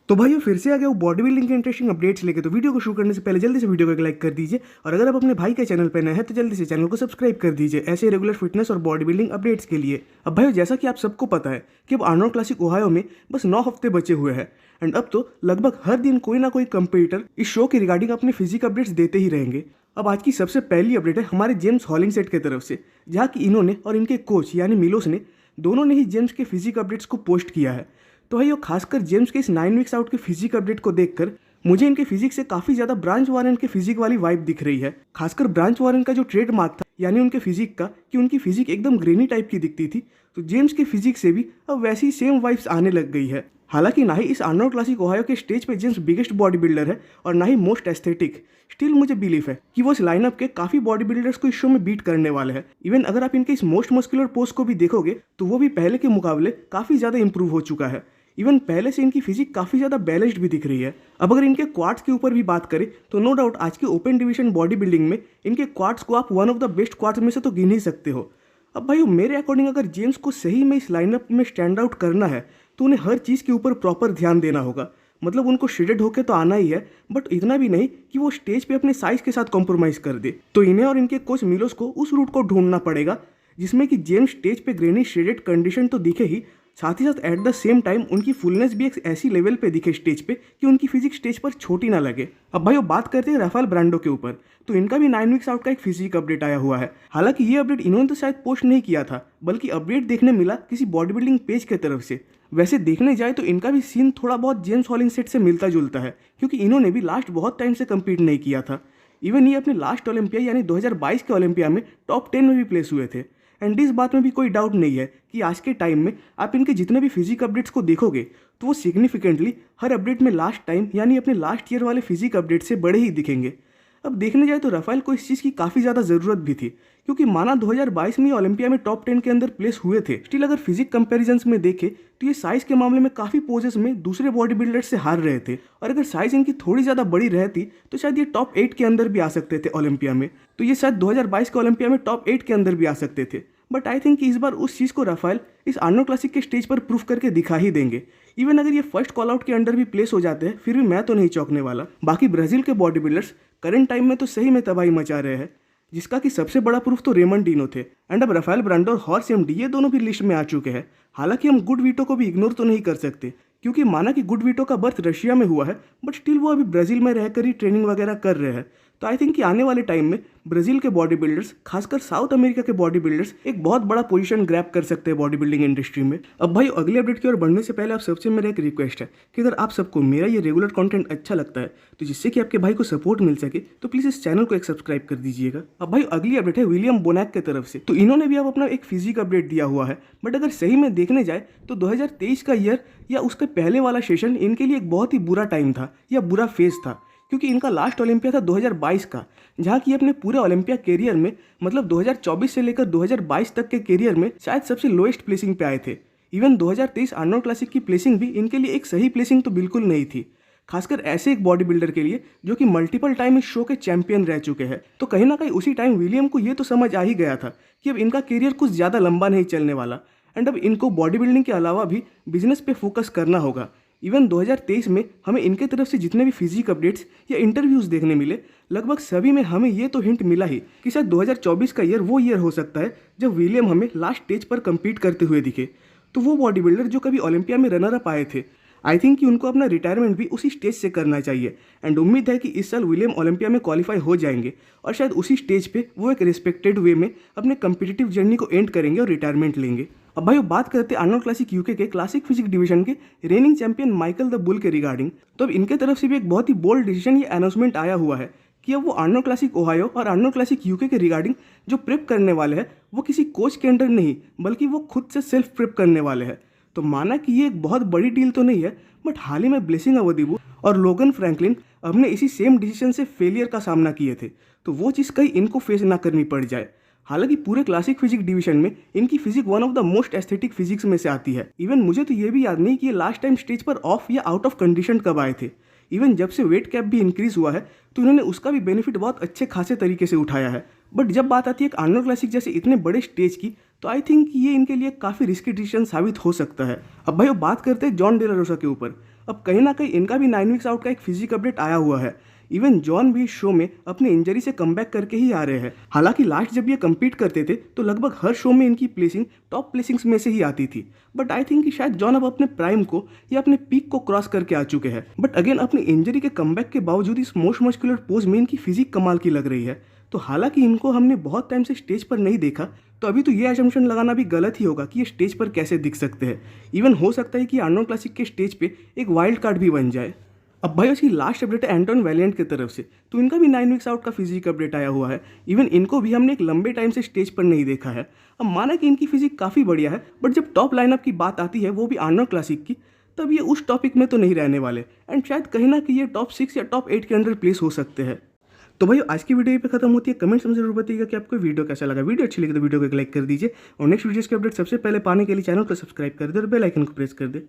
तो भाइयों फिर से आ गया वो बॉडी बिल्डिंग के इंटरेस्टिंग अपडेट्स लेके। तो वीडियो को शुरू करने से पहले जल्दी से वीडियो को एक लाइक कर दीजिए, और अगर आप अपने भाई के चैनल पर नए हैं तो जल्दी से चैनल को सब्सक्राइब कर दीजिए ऐसे रेगुलर फिटनेस और बॉडी बिल्डिंग अपडेट्स के लिए। अब भाइयों जैसा कि आप सबको पता है कि अब आर्नोल्ड क्लासिक ओहायो में बस 9 हफ्ते बचे हुए हैं, एंड अब तो लगभग हर दिन कोई ना कोई कंपीटर इस शो के रिगार्डिंग अपने फिजिक अपडेट्स देते ही रहेंगे। अब आज की सबसे पहली अपडेट है हमारे जेम्स हॉलिंगसेट की तरफ से, जहाँ कि इन्होंने और इनके कोच यानी मिलोस ने दोनों ने ही जेम्स के फिजिक अपडेट्स को पोस्ट किया है। तो भाई खासकर जेम्स के इस 9 वीक्स आउट के फिजिक अपडेट को देखकर मुझे इनके फिजिक से काफी ज्यादा ब्रांच वारन के फिजिक वाली वाइब दिख रही है। खासकर ब्रांच वारन का जो ट्रेडमार्क था यानी उनके फिजिक का कि उनकी फिजिक एकदम ग्रेनी टाइप की दिखती थी, तो जेम्स के फिजिक से भी अब वैसी सेम वाइब्स आने लग गई है। हालांकि ना ही इस आर्नोल्ड क्लासिक ओहायो के स्टेज पे जेम्स बिगेस्ट बॉडी बिल्डर है और ना ही मोस्ट एस्थेटिक, स्टिल मुझे बिलीफ है कि वो इस लाइनअप के काफी बॉडी बिल्डर्स को इस शो में बीट करने वाले हैं। इवन अगर आप इनके इस मोस्ट मस्कुलर पोज को भी देखोगे तो वो भी पहले के मुकाबले काफी ज्यादा इंप्रूव हो चुका है। इवन पहले से इनकी फिजिक काफी ज्यादा बैलेंस्ड भी दिख रही है। अब अगर इनके क्वाड्स के ऊपर भी बात करें तो नो डाउट आज के ओपन डिवीजन बॉडी बिल्डिंग में इनके क्वाड्स को आप one of the best quads में से तो गिन ही सकते हो। अब भाई मेरे अकॉर्डिंग अगर जेम्स को सही में इस लाइनअप में स्टैंड आउट करना है तो उन्हें हर चीज़ के ऊपर प्रॉपर ध्यान देना होगा। मतलब उनको श्रेडेड होके तो आना ही है, बट इतना भी नहीं कि वो स्टेज पे अपने साइज के साथ कॉम्प्रोमाइज़ कर दे। तो इन्हें और इनके कोच मिलोस को उस रूट को ढूंढना पड़ेगा जिसमें कि जेम्स स्टेज पे ग्रेनी श्रेडेड कंडीशन तो दिखे ही, साथ ही साथ एट द सेम टाइम उनकी फुलनेस भी एक ऐसी लेवल पे दिखे स्टेज पे कि उनकी फिजिक स्टेज पर छोटी ना लगे। अब भाई वो बात करते हैं राफेल ब्रांडो के ऊपर, तो इनका भी 9 वीक्स आउट का एक फिजिक अपडेट आया हुआ है। हालांकि ये अपडेट इन्होंने तो शायद पोस्ट नहीं किया था, बल्कि अपडेट देखने मिला किसी बॉडी बिल्डिंग पेज की तरफ से। वैसे देखने जाए तो इनका भी सीन थोड़ा बहुत जेम्स हॉलिंगसेट से मिलता जुलता है, क्योंकि इन्होंने भी लास्ट बहुत टाइम से कम्पीट नहीं किया था। इवन ये अपने लास्ट ओलंपिया यानी 2022 के ओलंपिया में टॉप 10 में भी प्लेस हुए थे। एंड इस बात में भी कोई डाउट नहीं है कि आज के टाइम में आप इनके जितने भी फिजिक अपडेट्स को देखोगे तो वो सिग्निफिकेंटली हर अपडेट में लास्ट टाइम यानी अपने लास्ट ईयर वाले फिजिक अपडेट से बड़े ही दिखेंगे। अब देखने जाए तो राफेल को इस चीज़ की काफ़ी ज़्यादा ज़रूरत भी थी, क्योंकि माना 2022 में ओलंपिया में टॉप 10 के अंदर प्लेस हुए थे, स्टिल अगर फिजिक कंपैरिजन्स में देखे तो ये साइज के मामले में काफ़ी पोजेस में दूसरे बॉडी बिल्डर्स से हार रहे थे, और अगर साइज इनकी थोड़ी ज़्यादा बड़ी रहती तो शायद ये टॉप 8 के अंदर भी आ सकते थे ओलंपिया में। तो ये शायद 2022 के ओलंपिया में टॉप 8 के अंदर भी आ सकते थे। बट आई थिंक कि इस बार उस चीज़ को राफेल इस आर्नोल्ड क्लासिक के स्टेज पर प्रूफ करके दिखा ही देंगे। इवन अगर ये फर्स्ट कॉल आउट के अंडर भी प्लेस हो जाते हैं फिर भी मैं तो नहीं चौंकने वाला। बाकी ब्राजील के बॉडी बिल्डर्स करंट टाइम में तो सही में तबाही मचा रहे हैं, जिसका कि सबसे बड़ा प्रूफ तो रेमंड डिनो थे। एंड अब राफेल ब्रांडो और हॉर्स एमडी ये दोनों भी लिस्ट में आ चुके हैं। हालांकि हम गुड वीटो को भी इग्नोर तो नहीं कर सकते, क्योंकि माना कि गुड वीटो का बर्थ रशिया में हुआ है, बट स्टिल वो अभी ब्राजील में रहकर ही ट्रेनिंग वगैरह कर रहे हैं। तो आई थिंक कि आने वाले टाइम में ब्राजील के बॉडी बिल्डर्स, खासकर साउथ अमेरिका के बॉडी बिल्डर्स, एक बहुत बड़ा पोजीशन ग्रैब कर सकते हैं बॉडी बिल्डिंग इंडस्ट्री में। अब भाई अगले अपडेट की ओर बढ़ने से पहले आप सबसे मेरा एक रिक्वेस्ट है कि अगर आप सबको मेरा ये रेगुलर कंटेंट अच्छा लगता है तो जिससे कि आपके भाई को सपोर्ट मिल सके तो प्लीज़ इस चैनल को एक सब्सक्राइब कर दीजिएगा। अब भाई अगली अपडेट है विलियम बोनैक की तरफ से। तो इन्होंने भी अब अपना एक फिजिक अपडेट दिया हुआ है, बट अगर सही में देखने जाए तो 2023 का ईयर या उसके पहले वाला सेशन इनके लिए एक बहुत ही बुरा टाइम था या बुरा फेज था, क्योंकि इनका लास्ट ओलंपिया था 2022 का, जहाँ की अपने पूरे ओलंपिया कैरियर में मतलब 2024 से लेकर 2022 तक के कैरियर में शायद सबसे लोएस्ट प्लेसिंग पे आए थे। इवन 2023 आर्नोल्ड क्लासिक की प्लेसिंग भी इनके लिए एक सही प्लेसिंग तो बिल्कुल नहीं थी, खासकर ऐसे एक बॉडी बिल्डर के लिए जो कि मल्टीपल टाइम इस शो के चैंपियन रह चुके हैं। तो कहीं ना कहीं उसी टाइम विलियम को ये तो समझ आ ही गया था कि अब इनका कैरियर कुछ ज़्यादा लंबा नहीं चलने वाला, एंड अब इनको बॉडी बिल्डिंग के अलावा भी बिजनेस पे फोकस करना होगा। इवन 2023 में हमें इनके तरफ से जितने भी फिजिक अपडेट्स या इंटरव्यूज़ देखने मिले, लगभग सभी में हमें ये तो हिंट मिला ही कि शायद 2024 का ईयर वो ईयर हो सकता है जब विलियम हमें लास्ट स्टेज पर कम्पीट करते हुए दिखे। तो वो बॉडी बिल्डर जो कभी ओलंपिया में रनर अप आए थे, आई थिंक कि उनको अपना रिटायरमेंट भी उसी स्टेज से करना चाहिए। एंड उम्मीद है कि इस साल विलियम ओलंपिया में क्वालिफाई हो जाएंगे और शायद उसी स्टेज पे वो एक रिस्पेक्टेड वे में अपने कम्पिटिटिव जर्नी को एंड करेंगे और रिटायरमेंट लेंगे। अब भाई बात करते हैं आर्नोल्ड क्लासिक यूके के क्लासिक फिजिक डिवीजन के raining champion Michael the bull के रिगार्डिंग। तो अब इनके तरफ से भी एक बहुत ही बोल्ड डिसीजन या अनाउंसमेंट आया हुआ है कि अब वो आर्नोल्ड क्लासिक ओहायो और आर्नोल्ड क्लासिक यूके के रिगार्डिंग जो प्रेप करने वाले हैं वो किसी कोच के अंडर नहीं, बल्कि वो खुद से सेल्फ प्रेप करने वाले हैं। तो माना कि ये एक बहुत बड़ी डील तो नहीं है, बट हाल ही में ब्लेसिंग अवदीबू और लोगन फ्रैंकलिन अपने इसी सेम डिसीजन से फेलियर का सामना किए थे, तो वो चीज़ कहीं इनको फेस ना करनी पड़ जाए। हालांकि पूरे क्लासिक फिजिक डिवीजन में इनकी physique one of the most aesthetic physiques में से आती है। इवन मुझे तो ये भी याद नहीं कि ये लास्ट टाइम स्टेज पर ऑफ या आउट ऑफ कंडीशन कब आए थे। इवन जब से वेट कैप भी इंक्रीज हुआ है तो इन्होंने उसका भी बेनिफिट बहुत अच्छे खासे तरीके से उठाया है। बट जब बात आती है एक आर्नोल्ड क्लासिक जैसे इतने बड़े स्टेज की, तो आई थिंक ये इनके लिए काफ़ी रिस्की डिसीजन साबित हो सकता है। अब भाई बात करते हैं जॉन डेला रोसा के ऊपर। अब कहीं ना कहीं इनका भी 9 वीक्स आउट का एक फिजिक अपडेट आया हुआ है। इवन जॉन भी इस शो में अपनी इंजरी से कमबैक करके ही आ रहे हैं। हालांकि लास्ट जब ये कम्पीट करते थे तो लगभग हर शो में इनकी प्लेसिंग टॉप प्लेसिंग्स में से ही आती थी, बट आई थिंक कि शायद जॉन अब अपने प्राइम को या अपने पीक को क्रॉस करके आ चुके हैं। बट अगेन अपनी इंजरी के कमबैक के बावजूद इस मोस्ट मस्कुलर पोज में इनकी फिजिक कमाल की लग रही है। तो हालांकि इनको हमने बहुत टाइम से स्टेज पर नहीं देखा, तो अभी तो ये असम्पशन लगाना भी गलत ही होगा कि ये स्टेज पर कैसे दिख सकते हैं। इवन हो सकता है कि आर्नोल्ड क्लासिक के स्टेज पे एक वाइल्ड कार्ड भी बन जाए। अब भाई उसकी लास्ट अपडेट है एंटोन वैलिएंट की तरफ से, तो इनका भी 9 वीक्स आउट का फिजिक अपडेट आया हुआ है। इवन इनको भी हमने एक लंबे टाइम से स्टेज पर नहीं देखा है। अब माना कि इनकी फिजिक काफ़ी बढ़िया है, बट जब टॉप लाइनअप की बात आती है, वो भी आर्नोल्ड क्लासिक की, तब ये उस टॉपिक में तो नहीं रहने वाले एंड शायद कहीं ना कहीं ये टॉप 6 या टॉप 8 के अंदर प्लेस हो सकते हैं। तो भाई आज की वीडियो पे खत्म होती है। कमेंट्स में जरूर बताइएगा कि आपको वीडियो कैसा लगा। वीडियो अच्छी लगी तो वीडियो को एक लाइक कर दीजिए और नेक्स्ट वीडियोस के अपडेट सबसे पहले पाने के लिए चैनल को सब्सक्राइब कर दे और बेल आइकन को प्रेस कर दे।